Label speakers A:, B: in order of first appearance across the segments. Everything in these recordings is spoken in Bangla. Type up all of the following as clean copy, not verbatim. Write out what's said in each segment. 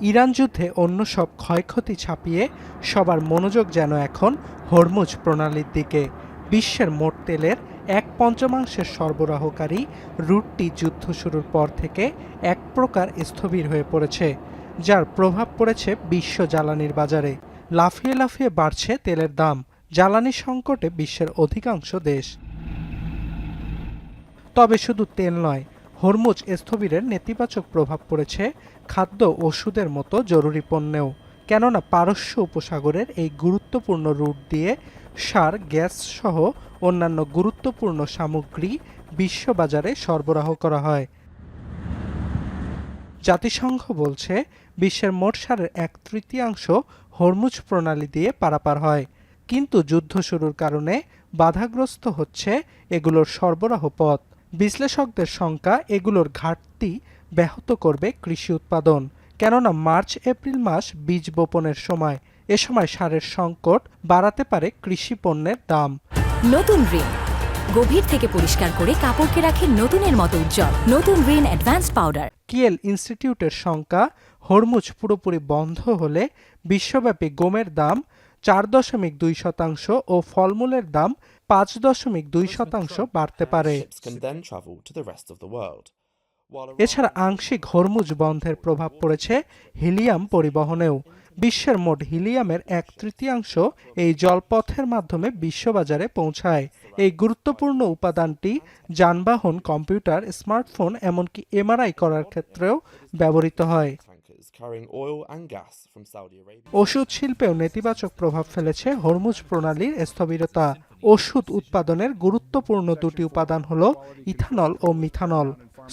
A: ইরান যুদ্ধে অন্য সব ক্ষয়ক্ষতি ছাপিয়ে সবার মনোযোগ যেন এখন হরমুজ প্রণালীর দিকে। বিশ্বের মোট তেলের 1/5 সরবরাহকারী রুটটি যুদ্ধ শুরুর পর থেকে এক প্রকার স্থবির হয়ে পড়েছে, যার প্রভাব পড়েছে বিশ্ব জ্বালানির বাজারে। লাফিয়ে লাফিয়ে বাড়ছে তেলের দাম, জ্বালানি সংকটে বিশ্বের অধিকাংশ দেশ। তবে শুধু তেল নয়, হরমুজ স্থবিরের নেতিবাচক প্রভাব পড়েছে খাদ্য, ওষুধের মতো জরুরি পণ্যেও। কেননা পারস্য উপসাগরের এই গুরুত্বপূর্ণ রুট দিয়ে সার, গ্যাস সহ অন্যান্য গুরুত্বপূর্ণ সামগ্রী বিশ্ববাজারে সরবরাহ করা হয়। জাতিসংঘ বলছে বিশ্বের মোট সারের 1/3 হরমুজ প্রণালী দিয়ে পারাপার হয়, কিন্তু যুদ্ধ শুরুর কারণে বাধাগ্রস্ত হচ্ছে এগুলোর সরবরাহ পথ। বিশ্লেষকদের শঙ্কা, এগুলোর ঘাটতি ব্যাহত করবে কৃষি উৎপাদন। কেননা মার্চ এপ্রিল মাস বীজ বপনের সময়, এ সময় সারের সংকট বাড়াতে পারে কৃষি পণ্যের দাম।
B: নতুন রিন গভীর থেকে পরিষ্কার করে কাপড়কে রাখে নতুনের মতো উজ্জ্বল। নতুন রিন অ্যাডভান্সড পাউডার।
A: কিয়েল ইনস্টিটিউটের শঙ্কা, হরমুজ পুরোপুরি বন্ধ হলে বিশ্বব্যাপী গমের দাম 4.2% ও ফলমূলের দাম 5.2% বাড়তে পারে। এছাড়া আংশিক হরমুজ বন্ধের প্রভাব পড়েছে হিলিয়াম পরিবহনেও। বিশ্বের মোট হিলিয়ামের 1/3 এই জলপথের মাধ্যমে বিশ্ববাজারে পৌঁছায়। এই গুরুত্বপূর্ণ উপাদানটি যানবাহন, কম্পিউটার, স্মার্টফোন, এমনকি এমআরআই করার ক্ষেত্রেও ব্যবহৃত হয়। ওষুধ শিল্পেও নেতিবাচক প্রভাব ফেলেছে হরমুজ প্রণালীর স্থবিরতা। ওষুধ উৎপাদনের গুরুত্বপূর্ণ দুটি উপাদান হল ইথানল ও মিথানল।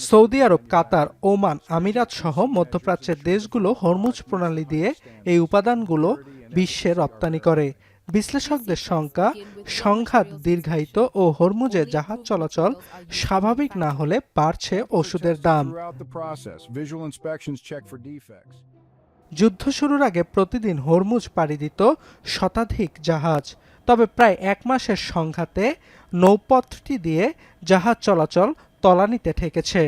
A: সৌদি আরব, কাতার, ওমান, আমিরাত সহ মধ্যপ্রাচ্যের দেশগুলো হরমুজ প্রণালী দিয়ে এই উপাদানগুলো বিশ্বে রপ্তানি করে। বিশ্লেষকদের শঙ্কা, সংঘাত দীর্ঘায়িত ও হরমুজে জাহাজ চলাচল স্বাভাবিক না হলে বাড়ছে ওষুধের দাম। যুদ্ধ শুরুর আগে প্রতিদিন হরমুজ পাড়ি দিত শতাধিক জাহাজ। তবে প্রায় 1 মাসের সংঘাতে নৌপথটি দিয়ে জাহাজ চলাচল তলানিতে ঠেকেছে।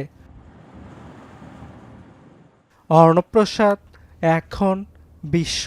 A: অর্ণব প্রসাদ, এখন বিশ্ব।